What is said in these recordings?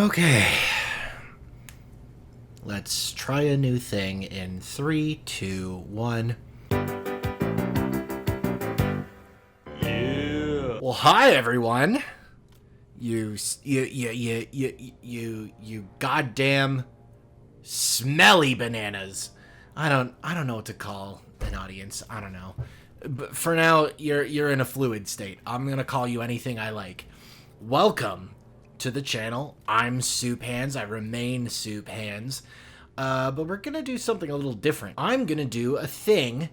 Okay. Let's try a new thing in 3, 2, 1. Yeah. Well, hi everyone. You goddamn smelly bananas. I don't know what to call an audience. I don't know. But for now, you're in a fluid state. I'm gonna call you anything I like. Welcome to the channel. I'm Soup Hands. I remain Soup Hands. But we're gonna do something a little different. I'm gonna do a thing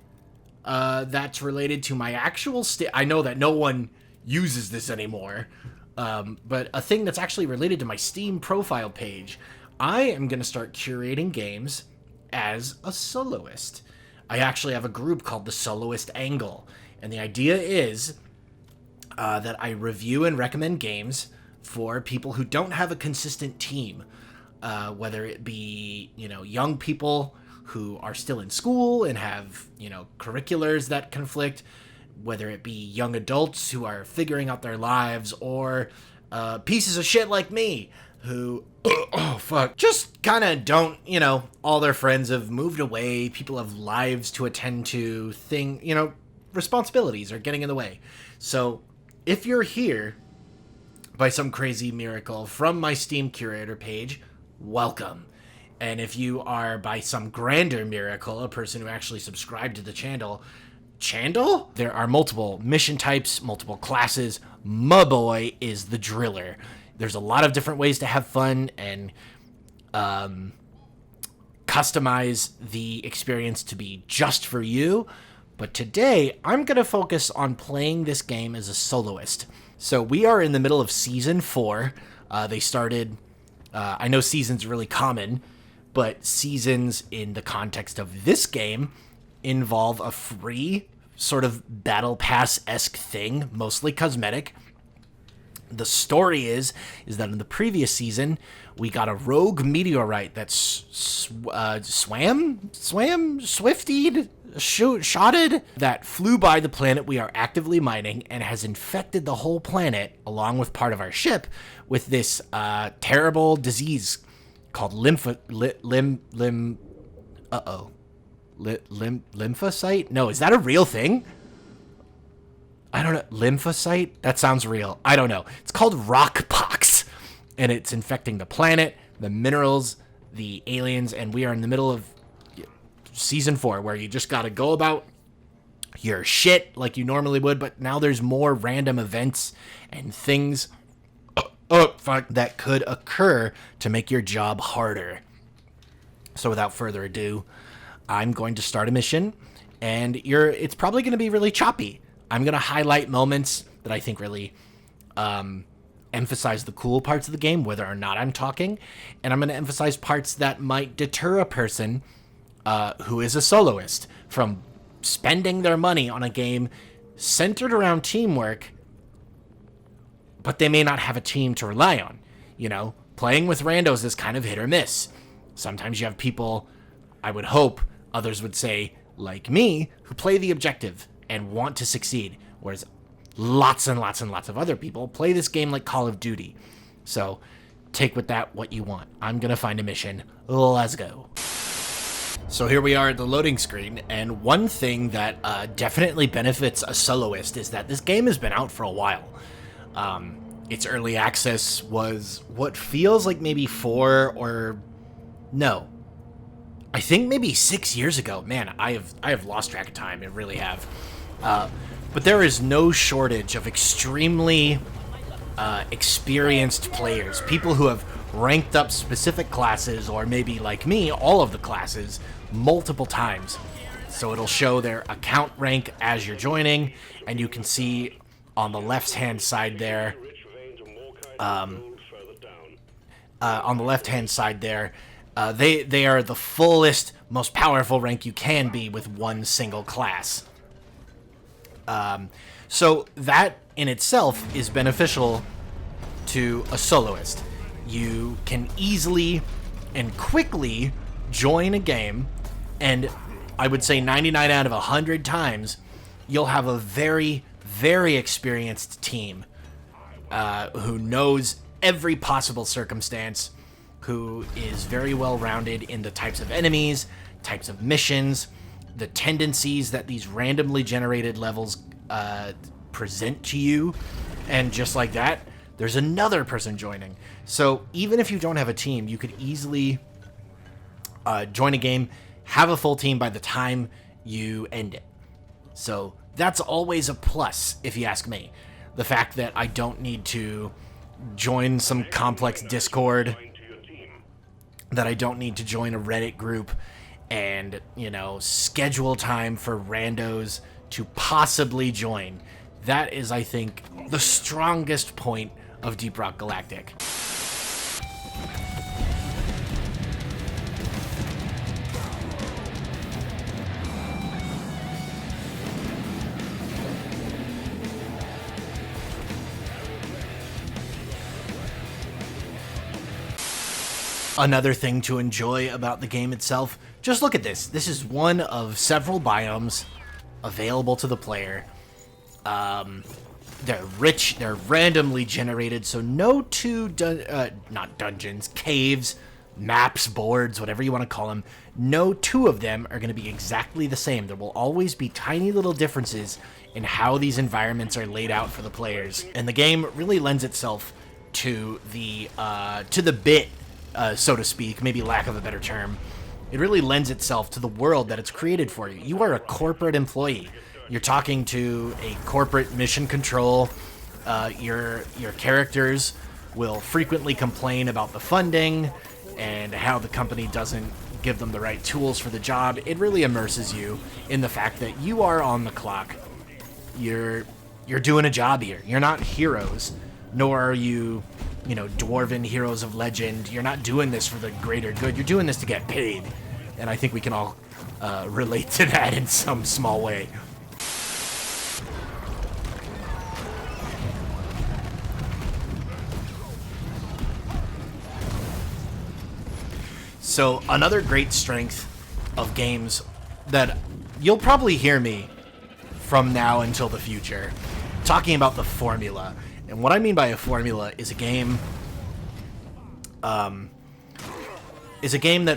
that's related to my actual I know that no one uses this anymore, but a thing that's actually related to my Steam profile page. I am gonna start curating games as a soloist. I actually have a group called the Soloist Angle, and the idea is that I review and recommend games for people who don't have a consistent team, whether it be, young people who are still in school and have, curriculars that conflict, whether it be young adults who are figuring out their lives, or pieces of shit like me who, just kind of don't, all their friends have moved away, people have lives to attend to, responsibilities are getting in the way. So if you're here by some crazy miracle from my Steam curator page, welcome. And if you are by some grander miracle, a person who actually subscribed to the channel, there are multiple mission types, multiple classes. My boy is the driller. There's a lot of different ways to have fun and customize the experience to be just for you. But today, I'm going to focus on playing this game as a soloist. So we are in the middle of Season 4. They started... I know seasons are really common, but seasons in the context of this game involve a free sort of battle pass-esque thing, mostly cosmetic. The story is that in the previous season, we got a rogue meteorite that shotted, that flew by the planet we are actively mining and has infected the whole planet, along with part of our ship, with this terrible disease called lymphocyte? No, is that a real thing? I don't know. Lymphocyte? That sounds real. I don't know. It's called rockpox, and it's infecting the planet, the minerals, the aliens, and we are in the middle of Season 4, where you just gotta go about your shit like you normally would, but now there's more random events and things that could occur to make your job harder. So without further ado, I'm going to start a mission, and it's probably going to be really choppy. I'm going to highlight moments that I think really emphasize the cool parts of the game, whether or not I'm talking, and I'm going to emphasize parts that might deter a person who is a soloist from spending their money on a game centered around teamwork, but they may not have a team to rely on. Playing with randos is kind of hit or miss. Sometimes you have people, I would hope others would say, like me, who play the objective and want to succeed, whereas lots and lots and lots of other people play this game like Call of Duty. So take with that what you want. I'm gonna find a mission. Let's go. So here we are at the loading screen, and one thing that definitely benefits a soloist is that this game has been out for a while. Its early access was what feels like maybe 4 or... No. I think maybe 6 years ago. Man, I have lost track of time. I really have. But there is no shortage of extremely experienced players. People who have ranked up specific classes, or maybe like me, all of the classes, multiple times. So it'll show their account rank as you're joining, and you can see on the left-hand side there, they are the fullest, most powerful rank you can be with one single class. So that in itself is beneficial to a soloist. You can easily and quickly join a game, and I would say 99 out of 100 times, you'll have a very, very experienced team who knows every possible circumstance, who is very well-rounded in the types of enemies, types of missions, the tendencies that these randomly generated levels present to you, and just like that, there's another person joining. So even if you don't have a team, you could easily join a game, have a full team by the time you end it. So that's always a plus, if you ask me. The fact that I don't need to join some complex Discord, that I don't need to join a Reddit group and, you know, schedule time for randos to possibly join. That is, I think, the strongest point of Deep Rock Galactic. Another thing to enjoy about the game itself, just look at this. This is one of several biomes available to the player. They're rich, they're randomly generated, so no two, not dungeons, caves, maps, boards, whatever you want to call them, no two of them are going to be exactly the same. There will always be tiny little differences in how these environments are laid out for the players. And the game really lends itself to the bit, so to speak, maybe lack of a better term. It really lends itself to the world that it's created for you. You are a corporate employee. You're talking to a corporate mission control. Your characters will frequently complain about the funding and how the company doesn't give them the right tools for the job. It really immerses you in the fact that you are on the clock. You're doing a job here. You're not heroes, nor are you, you know, dwarven heroes of legend. You're not doing this for the greater good. You're doing this to get paid. And I think we can all relate to that in some small way. So another great strength of games that you'll probably hear me from now until the future talking about the formula. And what I mean by a formula is a game that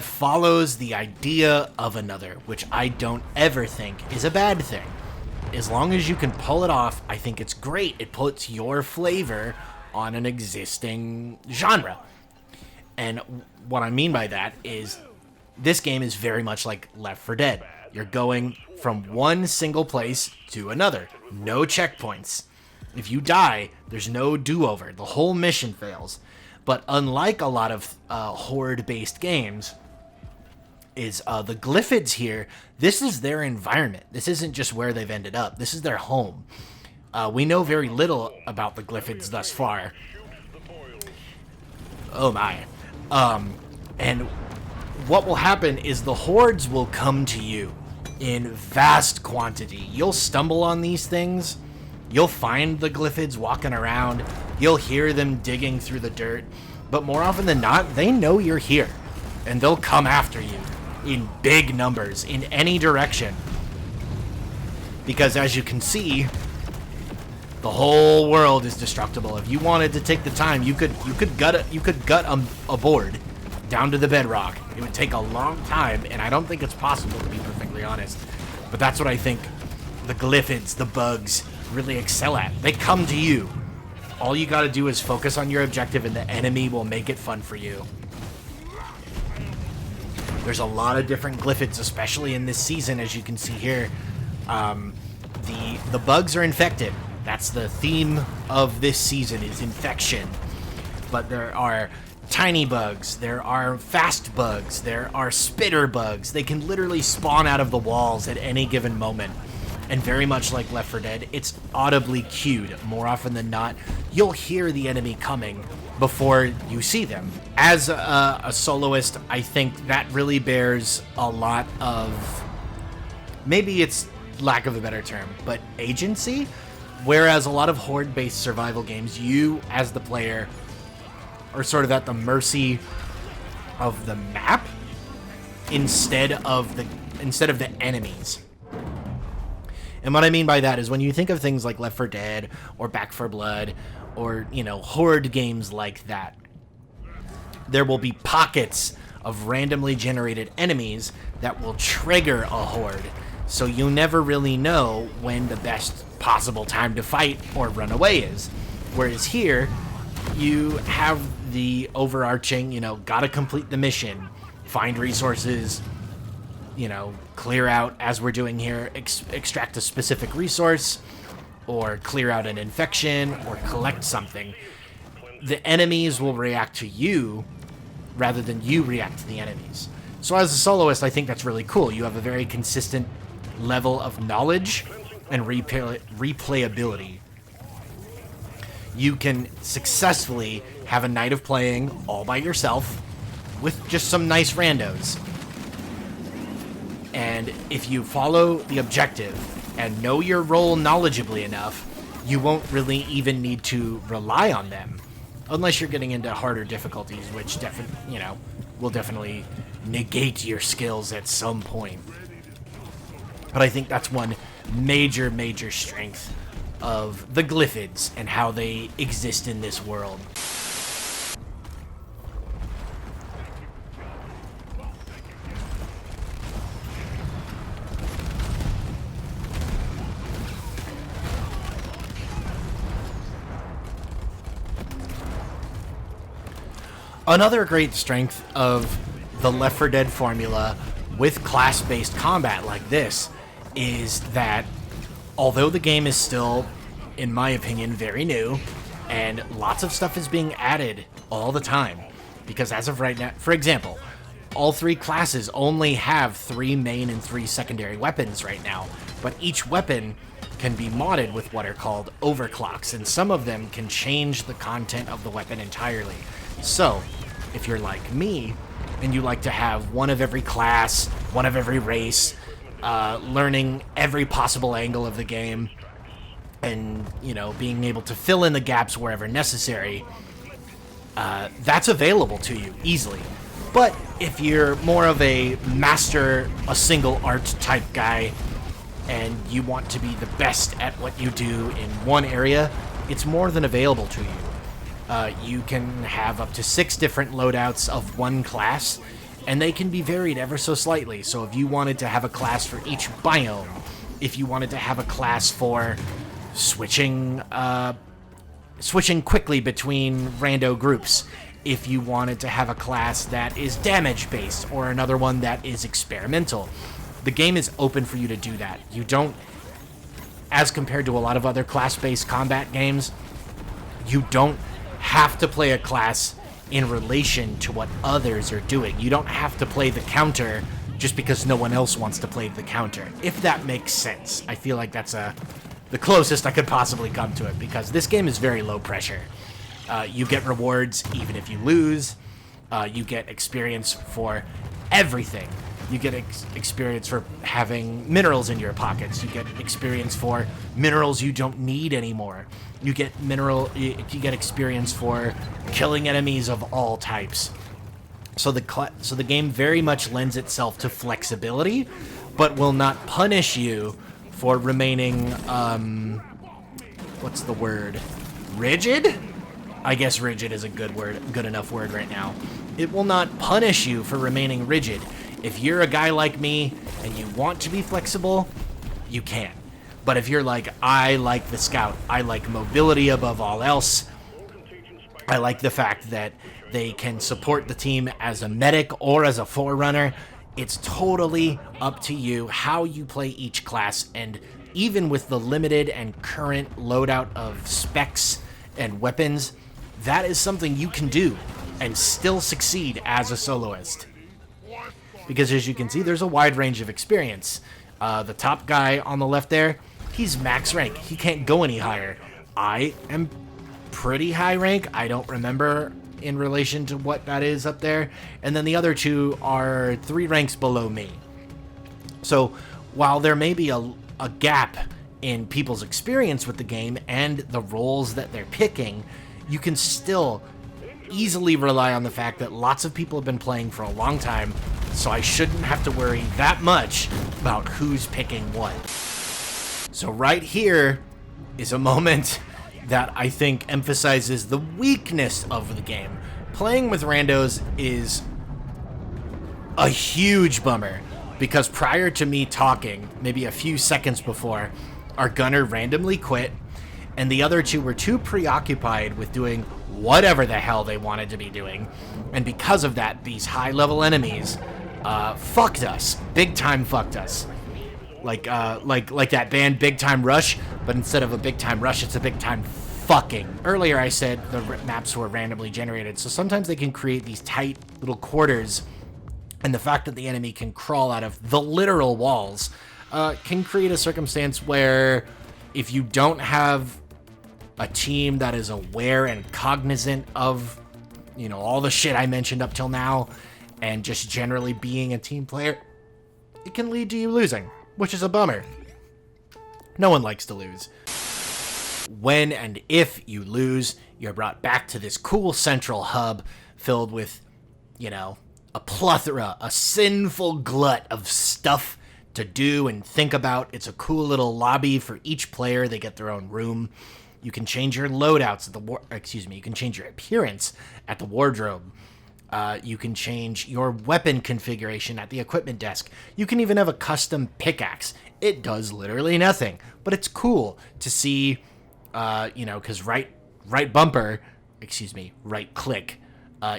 follows the idea of another, which I don't ever think is a bad thing. As long as you can pull it off, I think it's great. It puts your flavor on an existing genre. And what I mean by that is this game is very much like Left 4 Dead. You're going from one single place to another. No checkpoints. If you die, there's no do-over. The whole mission fails. But unlike a lot of horde-based games, is the Glyphids here, this is their environment. This isn't just where they've ended up. This is their home. We know very little about the Glyphids thus far. Oh my. And what will happen is the hordes will come to you in vast quantity. You'll stumble on these things. You'll find the Glyphids walking around. You'll hear them digging through the dirt. But more often than not, they know you're here. And they'll come after you in big numbers, in any direction. Because as you can see, the whole world is destructible. If you wanted to take the time, you could gut a board down to the bedrock. It would take a long time, and I don't think it's possible, to be perfectly honest. But that's what I think the Glyphids, the bugs, really excel at. They come to you. All you gotta do is focus on your objective, and the enemy will make it fun for you. There's a lot of different Glyphids, especially in this season, as you can see here. The bugs are infected. That's the theme of this season, is infection. But there are tiny bugs, there are fast bugs, there are spitter bugs. They can literally spawn out of the walls at any given moment. And very much like Left 4 Dead, it's audibly cued. More often than not, you'll hear the enemy coming before you see them. As a soloist, I think that really bears a lot of, maybe it's lack of a better term, but agency. Whereas a lot of horde-based survival games, you, as the player, are sort of at the mercy of the map instead of the enemies. And what I mean by that is when you think of things like Left 4 Dead or Back 4 Blood or, you know, horde games like that, there will be pockets of randomly generated enemies that will trigger a horde. So you never really know when the best possible time to fight or run away is. Whereas here, you have the overarching, you know, gotta complete the mission, find resources, you know, clear out, as we're doing here, extract a specific resource, or clear out an infection, or collect something. The enemies will react to you rather than you react to the enemies. So as a soloist, I think that's really cool. You have a very consistent level of knowledge and replayability. You can successfully have a night of playing all by yourself with just some nice randos. And if you follow the objective and know your role knowledgeably enough, you won't really even need to rely on them. Unless you're getting into harder difficulties, which will definitely negate your skills at some point. But I think that's one major strength of the Glyphids and how they exist in this world. Another great strength of the Left 4 Dead formula with class-based combat like this is that although the game is still, in my opinion, very new, and lots of stuff is being added all the time, because as of right now, for example, all 3 classes only have 3 main and 3 secondary weapons right now, but each weapon can be modded with what are called overclocks, and some of them can change the content of the weapon entirely. So, if you're like me, and you like to have one of every class, one of every race, learning every possible angle of the game, and, you know, being able to fill in the gaps wherever necessary, that's available to you easily. But if you're more of a master, a single art type guy, and you want to be the best at what you do in one area, it's more than available to you. You can have up to 6 different loadouts of one class, and they can be varied ever so slightly. So if you wanted to have a class for each biome, if you wanted to have a class for switching quickly between rando groups, if you wanted to have a class that is damage-based or another one that is experimental, the game is open for you to do that. You don't, as compared to a lot of other class-based combat games, you don't have to play a class in relation to what others are doing. You don't have to play the counter just because no one else wants to play the counter, if that makes sense. I feel like that's the closest I could possibly come to it, because this game is very low pressure. You get rewards even if you lose. You get experience for everything. You get experience for having minerals in your pockets. You get experience for minerals you don't need anymore. You get experience for killing enemies of all types. So the game very much lends itself to flexibility, but will not punish you for remaining what's the word? Rigid? I guess rigid is a good enough word right now. It will not punish you for remaining rigid. If you're a guy like me and you want to be flexible, you can. But if you're like, I like the scout, I like mobility above all else, I like the fact that they can support the team as a medic or as a forerunner, it's totally up to you how you play each class. And even with the limited and current loadout of specs and weapons, that is something you can do and still succeed as a soloist. Because as you can see, there's a wide range of experience. The top guy on the left there, he's max rank. He can't go any higher. I am pretty high rank. I don't remember in relation to what that is up there. And then the other 2 are 3 ranks below me. So while there may be a gap in people's experience with the game and the roles that they're picking, you can still easily rely on the fact that lots of people have been playing for a long time, so I shouldn't have to worry that much about who's picking what. So right here is a moment that I think emphasizes the weakness of the game. Playing with randos is a huge bummer, because prior to me talking, maybe a few seconds before, our gunner randomly quit, and the other two were too preoccupied with doing whatever the hell they wanted to be doing, and because of that, these high-level enemies fucked us. Big time fucked us. Like that band Big Time Rush, but instead of a Big Time Rush, it's a Big Time Fucking. Earlier I said the maps were randomly generated, so sometimes they can create these tight little quarters, and the fact that the enemy can crawl out of the literal walls can create a circumstance where if you don't have a team that is aware and cognizant of, you know, all the shit I mentioned up till now, and just generally being a team player, it can lead to you losing, which is a bummer. No one likes to lose. When and if you lose, you're brought back to this cool central hub filled with, you know, a plethora, a sinful glut of stuff to do and think about. It's a cool little lobby for each player. They get their own room. You can change your loadouts at the you can change your appearance at the wardrobe. You can change your weapon configuration at the equipment desk. You can even have a custom pickaxe. It does literally nothing, but it's cool to see, you know, because right click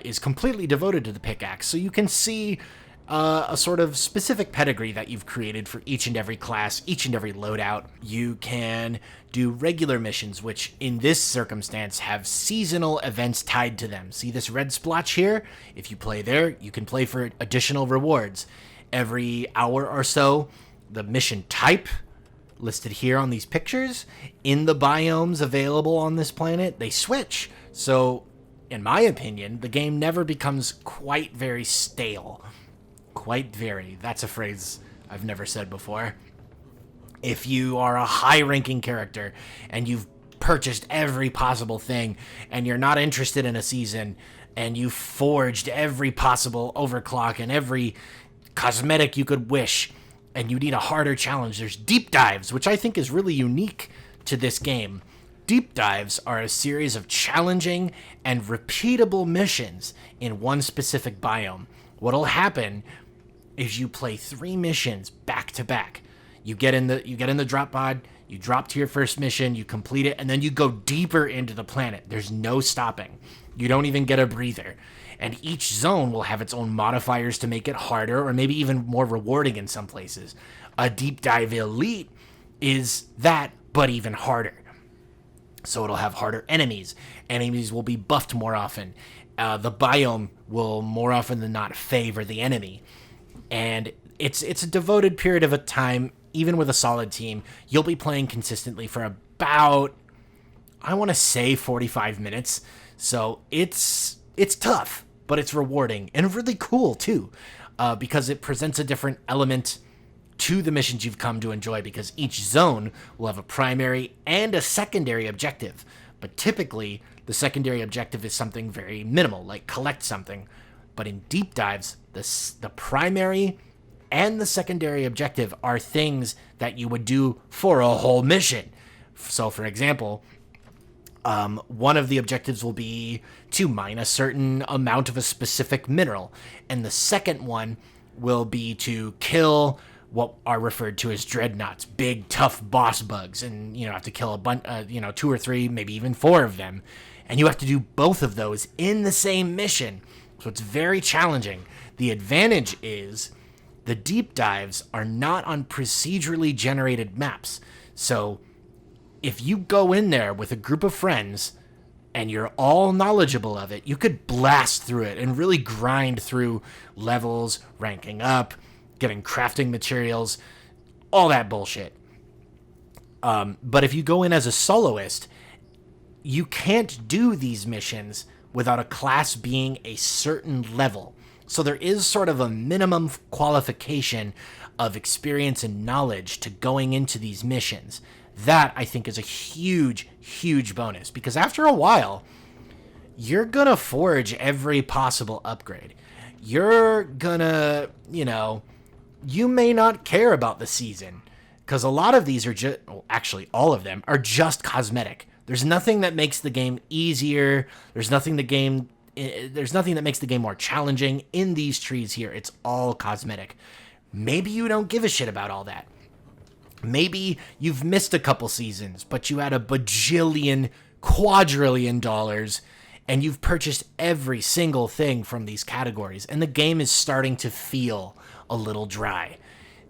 is completely devoted to the pickaxe. So you can see a sort of specific pedigree that you've created for each and every class, each and every loadout. You can do regular missions, which in this circumstance have seasonal events tied to them. See this red splotch here? If you play there, you can play for additional rewards. Every hour or so, the mission type listed here on these pictures in the biomes available on this planet, they switch. So in my opinion, the game never becomes quite very stale. Quite very. That's a phrase I've never said before. If you are a high-ranking character and you've purchased every possible thing and you're not interested in a season and you've forged every possible overclock and every cosmetic you could wish and you need a harder challenge, there's deep dives, which I think is really unique to this game. Deep dives are a series of challenging and repeatable missions in one specific biome. What'll happen is you play 3 missions back to back. You get in the drop pod, you drop to your first mission, you complete it, and then you go deeper into the planet. There's no stopping. You don't even get a breather. And each zone will have its own modifiers to make it harder or maybe even more rewarding in some places. A deep dive elite is that, but even harder. So it'll have harder enemies. Enemies will be buffed more often. The biome will more often than not favor the enemy. And it's a devoted period of a time. Even with a solid team, you'll be playing consistently for about, I want to say 45 minutes. So it's tough, but it's rewarding and really cool too, because it presents a different element to the missions you've come to enjoy, because each zone will have a primary and a secondary objective. But typically, the secondary objective is something very minimal, like collect something. But in deep dives, the primary and the secondary objective are things that you would do for a whole mission. So, for example, one of the objectives will be to mine a certain amount of a specific mineral, and the second one will be to kill what are referred to as dreadnoughts, big tough boss bugs, and you have to kill a bunch, 2 or 3, maybe even 4 of them, and you have to do both of those in the same mission. So it's very challenging. The advantage is the deep dives are not on procedurally generated maps. So if you go in there with a group of friends and you're all knowledgeable of it, you could blast through it and really grind through levels, ranking up, getting crafting materials, all that bullshit. But if you go in as a soloist, you can't do these missions without a class being a certain level. So there is sort of a minimum qualification of experience and knowledge to going into these missions. That, I think, is a huge, huge bonus, because after a while, you're gonna forge every possible upgrade. You're gonna, you may not care about the season, because a lot of these are just, actually all of them, are just cosmetic. There's nothing that makes the game easier. There's nothing that makes the game more challenging in these trees here. It's all cosmetic. Maybe you don't give a shit about all that. Maybe you've missed a couple seasons, but you had a bajillion, quadrillion dollars, and you've purchased every single thing from these categories, and the game is starting to feel a little dry.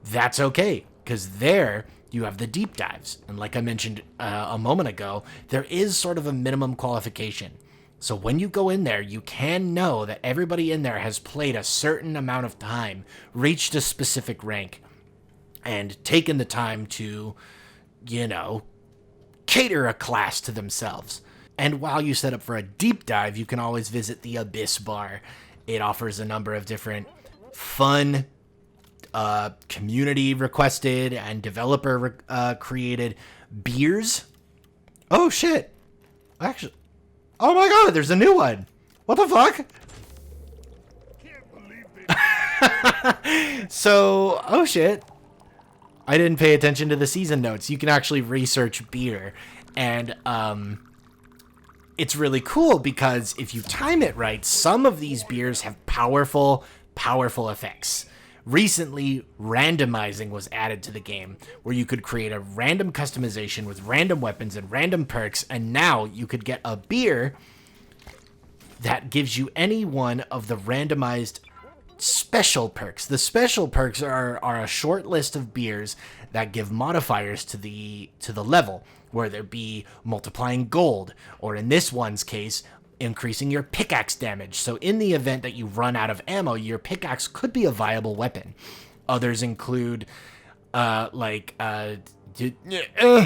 That's okay, because there you have the deep dives. And like I mentioned a moment ago, there is sort of a minimum qualification. So when you go in there, you can know that everybody in there has played a certain amount of time, reached a specific rank, and taken the time to, cater a class to themselves. And while you set up for a deep dive, you can always visit the Abyss Bar. It offers a number of different fun, community requested and developer created beers. Oh shit. Actually, oh my god, there's a new one. What the fuck? So, oh shit. I didn't pay attention to the season notes. You can actually research beer, and it's really cool because if you time it right, some of these beers have powerful effects. Recently, randomizing was added to the game, where you could create a random customization with random weapons and random perks, and now you could get a beer that gives you any one of the randomized special perks. The special perks are a short list of beers that give modifiers to the level, whether it be multiplying gold, or in this one's case, increasing your pickaxe damage. So in the event that you run out of ammo, your pickaxe could be a viable weapon. Others include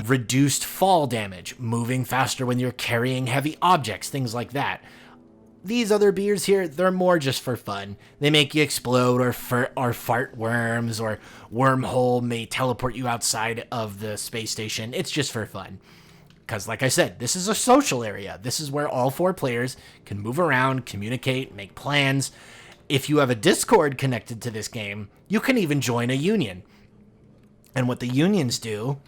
reduced fall damage, moving faster when you're carrying heavy objects, things like that. These other beers here, they're more just for fun. They make you explode or fart worms, or wormhole may teleport you outside of the space station. It's just for fun. Because like I said, this is a social area. This is where all 4 players can move around, communicate, make plans. If you have a Discord connected to this game, you can even join a union. And what the unions do...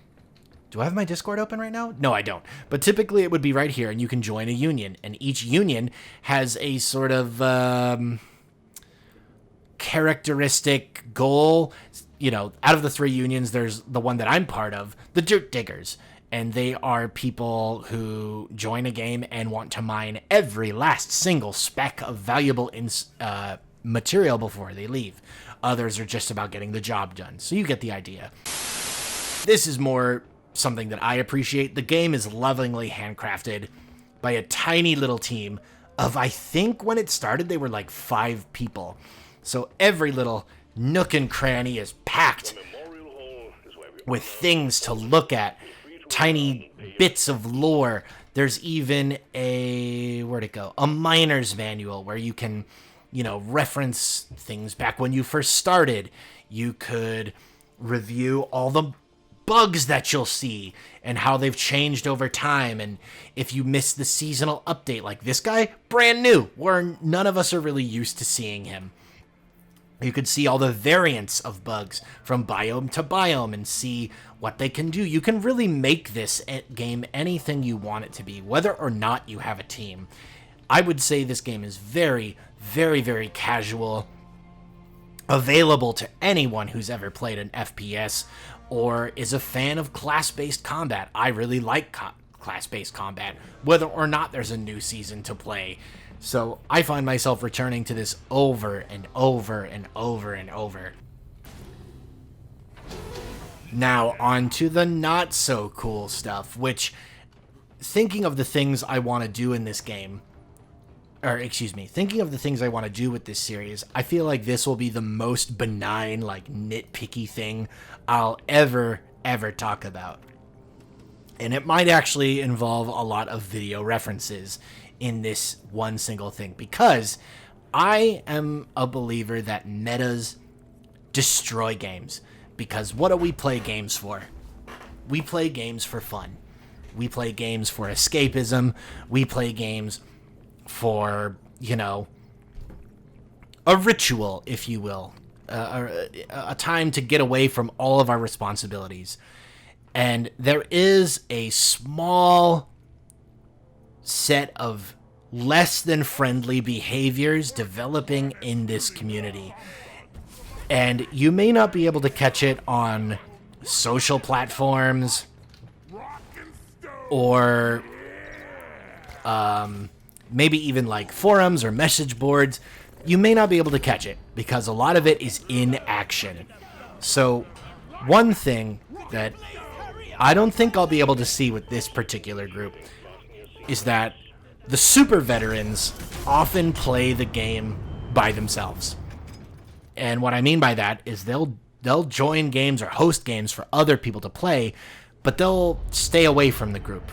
Do I have my Discord open right now? No, I don't. But typically it would be right here, and you can join a union. And each union has a sort of characteristic goal. Out of the 3 unions, there's the one that I'm part of, the Dirt Diggers. And they are people who join a game and want to mine every last single speck of valuable material before they leave. Others are just about getting the job done. So you get the idea. This is more something that I appreciate. The game is lovingly handcrafted by a tiny little team of, I think when it started, they were like 5 people. So every little nook and cranny is packed with things to look at, tiny bits of lore. There's even a miner's manual where you can, reference things back when you first started. You could review all the bugs that you'll see and how they've changed over time, and if you miss the seasonal update, like this guy, brand new, where none of us are really used to seeing him. You could see all the variants of bugs from biome to biome and see what they can do. You can really make this game anything you want it to be, whether or not you have a team. I would say this game is very, very, very casual, available to anyone who's ever played an FPS or is a fan of class-based combat. I really like class-based combat, whether or not there's a new season to play. So I find myself returning to this over and over and over and over. Now, on to the not-so-cool stuff, which, thinking of the things I want to do in this game, thinking of the things I want to do with this series, I feel like this will be the most benign, nitpicky thing I'll ever talk about. And it might actually involve a lot of video references in this one single thing, because I am a believer that metas destroy games. Because what do we play games for? We play games for fun. We play games for escapism. We play games for, a ritual, if you will. A time to get away from all of our responsibilities. And there is a small set of less than friendly behaviors developing in this community. And you may not be able to catch it on social platforms or maybe even like forums or message boards. You may not be able to catch it because a lot of it is in action. So one thing that I don't think I'll be able to see with this particular group is that the super veterans often play the game by themselves. And what I mean by that is they'll join games or host games for other people to play, but they'll stay away from the group.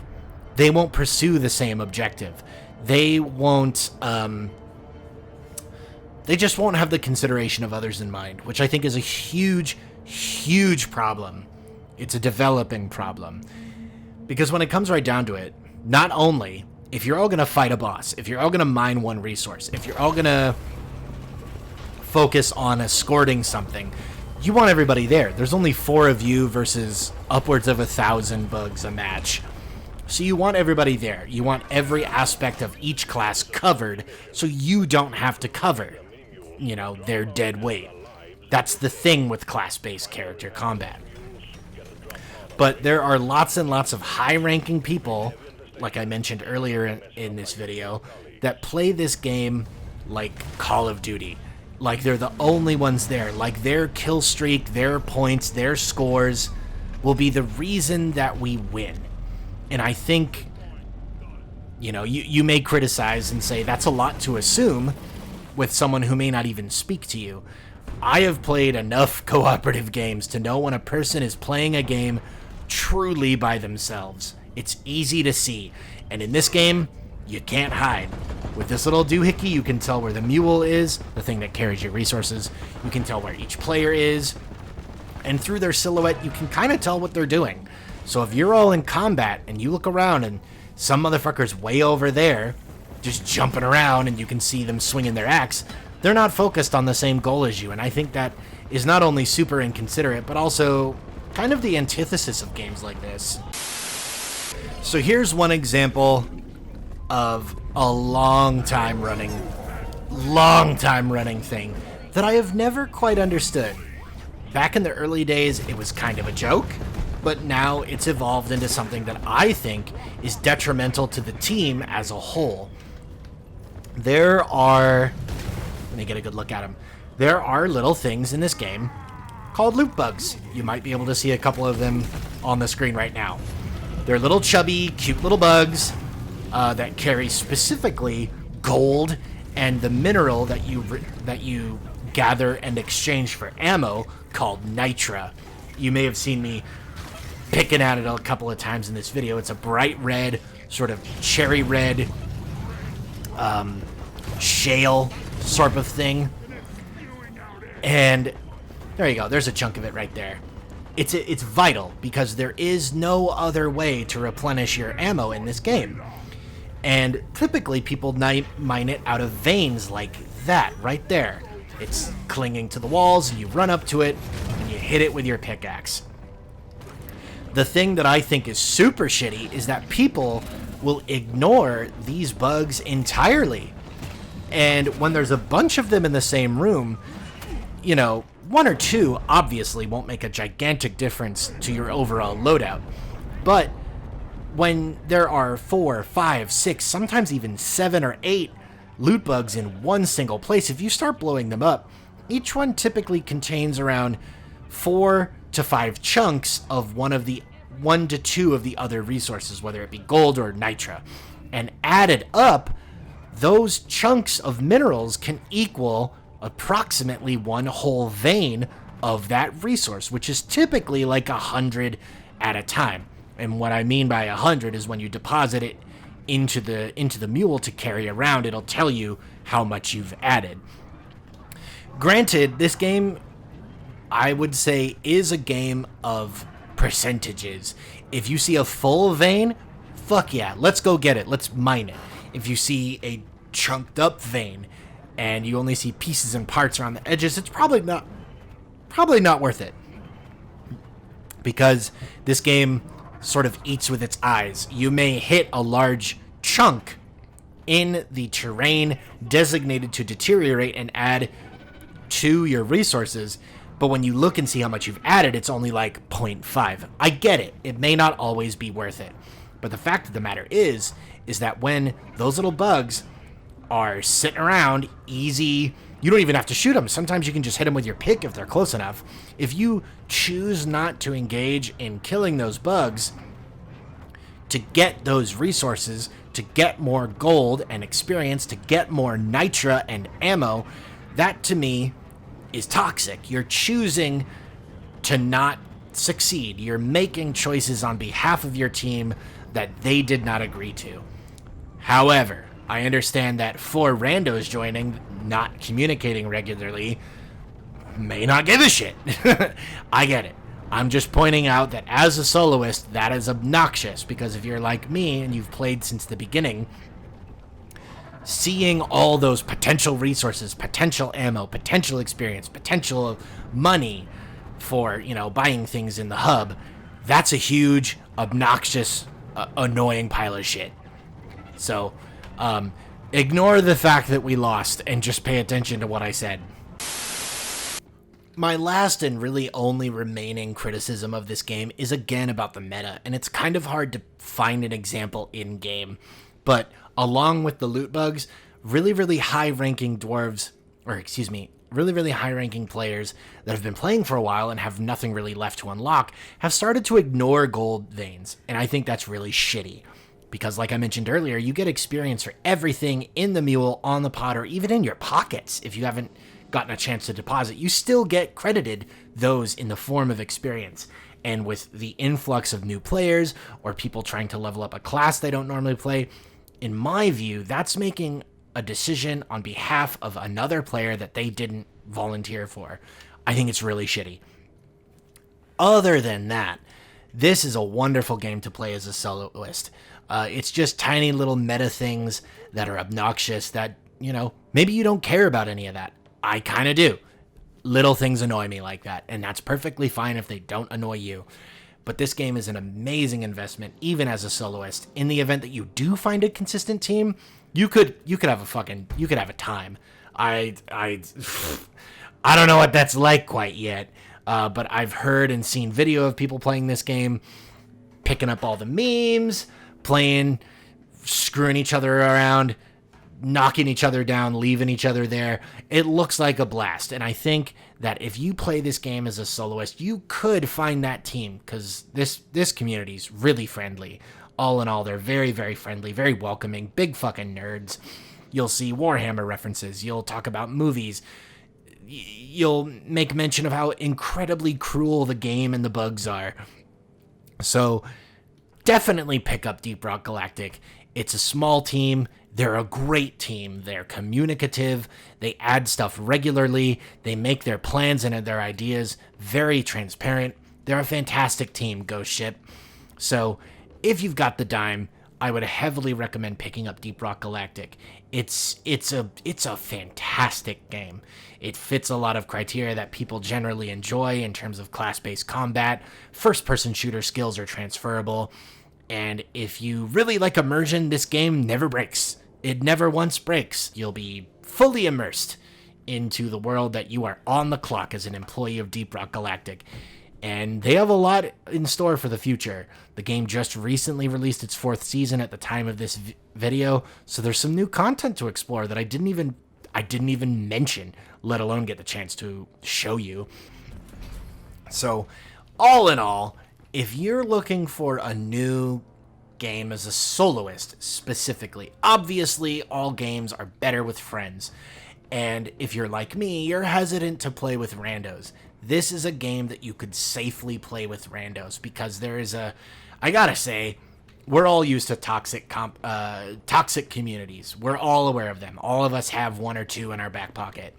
They won't pursue the same objective. They won't they just won't have the consideration of others in mind, which I think is a huge, huge problem. It's a developing problem. Because when it comes right down to it, not only if you're all going to fight a boss, if you're all going to mine one resource, if you're all going to focus on escorting something, you want everybody there. There's only 4 of you versus upwards of 1,000 bugs a match. So you want everybody there. You want every aspect of each class covered so you don't have to cover, their dead weight. That's the thing with class-based character combat. But there are lots and lots of high-ranking people, like I mentioned earlier in this video, that play this game like Call of Duty. Like they're the only ones there. Like their kill streak, their points, their scores will be the reason that we win. And I think, you may criticize and say that's a lot to assume with someone who may not even speak to you. I have played enough cooperative games to know when a person is playing a game truly by themselves. It's easy to see. And in this game, you can't hide. With this little doohickey, you can tell where the mule is, the thing that carries your resources. You can tell where each player is. And through their silhouette, you can kind of tell what they're doing. So if you're all in combat and you look around and some motherfucker's way over there, just jumping around and you can see them swinging their axe, they're not focused on the same goal as you. And I think that is not only super inconsiderate, but also kind of the antithesis of games like this. So here's one example of a long time running thing that I have never quite understood. Back in the early days, it was kind of a joke, but now it's evolved into something that I think is detrimental to the team as a whole. Let me get a good look at them. There are little things in this game called loot bugs. You might be able to see a couple of them on the screen right now. They're little chubby, cute little bugs that carry specifically gold and the mineral that you gather and exchange for ammo called nitra. You may have seen me picking at it a couple of times in this video. It's a bright red, sort of cherry red shale sort of thing. And there you go. There's a chunk of it right there. It's vital because there is no other way to replenish your ammo in this game. And typically people mine it out of veins like that right there. It's clinging to the walls and you run up to it and you hit it with your pickaxe. The thing that I think is super shitty is that people will ignore these bugs entirely. And when there's a bunch of them in the same room, 1 or 2 obviously won't make a gigantic difference to your overall loadout. But when there are 4, 5, 6, sometimes even 7 or 8 loot bugs in one single place, if you start blowing them up, each one typically contains around 4 to 5 chunks of 1 to 2 of the other resources, whether it be gold or nitra. And added up, those chunks of minerals can equal approximately 1 whole vein of that resource, which is typically like 100 at a time. And what I mean by 100 is when you deposit it into the mule to carry around, it'll tell you how much you've added. Granted, this game, I would say, is a game of percentages. If you see a full vein, fuck yeah, let's go get it, let's mine it. If you see a chunked up vein and you only see pieces and parts around the edges, it's probably not worth it. Because this game sort of eats with its eyes. You may hit a large chunk in the terrain designated to deteriorate and add to your resources, but when you look and see how much you've added, it's only like 0.5. I get it. It may not always be worth it. But the fact of the matter is that when those little bugs are sitting around, easy, you don't even have to shoot them. Sometimes you can just hit them with your pick if they're close enough. If you choose not to engage in killing those bugs to get those resources, to get more gold and experience, to get more nitra and ammo, that to me is toxic. You're choosing to not succeed. You're making choices on behalf of your team that they did not agree to. However, I understand that 4 randos joining, not communicating regularly, may not give a shit. I get it. I'm just pointing out that as a soloist, that is obnoxious, because if you're like me and you've played since the beginning, seeing all those potential resources, potential ammo, potential experience, potential money for, buying things in the hub, that's a huge, obnoxious, annoying pile of shit. So, ignore the fact that we lost and just pay attention to what I said. My last and really only remaining criticism of this game is again about the meta, and it's kind of hard to find an example in-game. But along with the loot bugs, really high-ranking really high-ranking players that have been playing for a while and have nothing really left to unlock have started to ignore gold veins, and I think that's really shitty. Because like I mentioned earlier, you get experience for everything in the mule, on the pod, or even in your pockets if you haven't gotten a chance to deposit. You still get credited those in the form of experience. And with the influx of new players or people trying to level up a class they don't normally play, in my view, that's making a decision on behalf of another player that they didn't volunteer for. I think it's really shitty. Other than that, this is a wonderful game to play as a soloist. It's just tiny little meta things that are obnoxious that, maybe you don't care about any of that. I kind of do. Little things annoy me like that, and that's perfectly fine if they don't annoy you. But this game is an amazing investment, even as a soloist. In the event that you do find a consistent team, you could have a time. I don't know what that's like quite yet, but I've heard and seen video of people playing this game, picking up all the memes, playing, screwing each other around, knocking each other down, leaving each other there. It looks like a blast, and I think that if you play this game as a soloist, you could find that team, because this community's really friendly. All in all, they're very, very friendly, very welcoming, big fucking nerds. You'll see Warhammer references, you'll talk about movies, you'll make mention of how incredibly cruel the game and the bugs are. So definitely pick up Deep Rock Galactic. It's a small team. They're a great team. They're communicative. They add stuff regularly. They make their plans and their ideas very transparent. They're a fantastic team, Ghost Ship. So if you've got the dime, I would heavily recommend picking up Deep Rock Galactic. It's a fantastic game. It fits a lot of criteria that people generally enjoy in terms of class-based combat. First-person shooter skills are transferable. And if you really like immersion, this game never breaks. It never once breaks. You'll be fully immersed into the world that you are on the clock as an employee of Deep Rock Galactic. And they have a lot in store for the future. The game just recently released its 4th season at the time of this video, so there's some new content to explore that I didn't even mention, let alone get the chance to show you. So, all in all, if you're looking for a new game as a soloist specifically, obviously all games are better with friends. And if you're like me, you're hesitant to play with randos. This is a game that you could safely play with randos, because I gotta say, we're all used to toxic communities. We're all aware of them. All of us have one or two in our back pocket.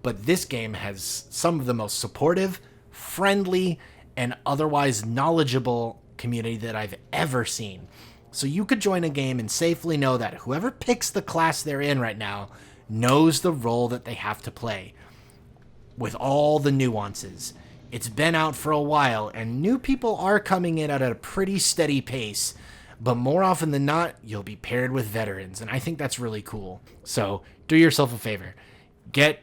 But this game has some of the most supportive, friendly, and otherwise knowledgeable community that I've ever seen. So you could join a game and safely know that whoever picks the class they're in right now knows the role that they have to play, with all the nuances. It's been out for a while, and new people are coming in at a pretty steady pace. but more often than not, you'll be paired with veterans, and I think that's really cool. So do yourself a favor. Get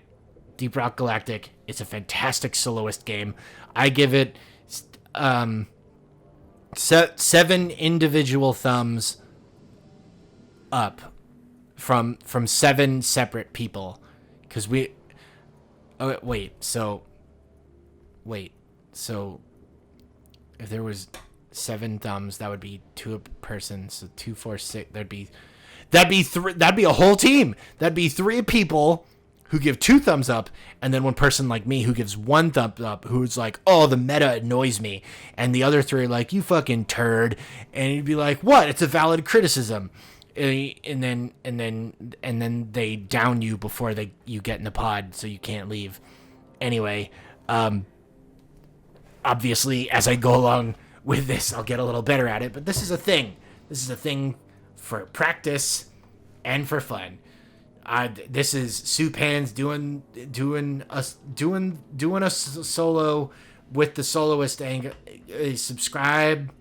Deep Rock Galactic. It's a fantastic soloist game. I give it 7 individual thumbs up from 7 separate people, because so if there was 7 thumbs, that would be 2 a person, so 2, 4, 6, that'd be a whole team. That'd be 3 people who give 2 thumbs up, and then one person like me who gives 1 thumb up, who's like, oh, the meta annoys me, and the other 3 are like, you fucking turd, and you'd be like, what? It's a valid criticism, and then they down you before you get in the pod, so you can't leave. Anyway, obviously, as I go along with this, I'll get a little better at it, but this is a thing. This is a thing for practice and for fun. This is Supans doing a solo with the soloist angle. Subscribe.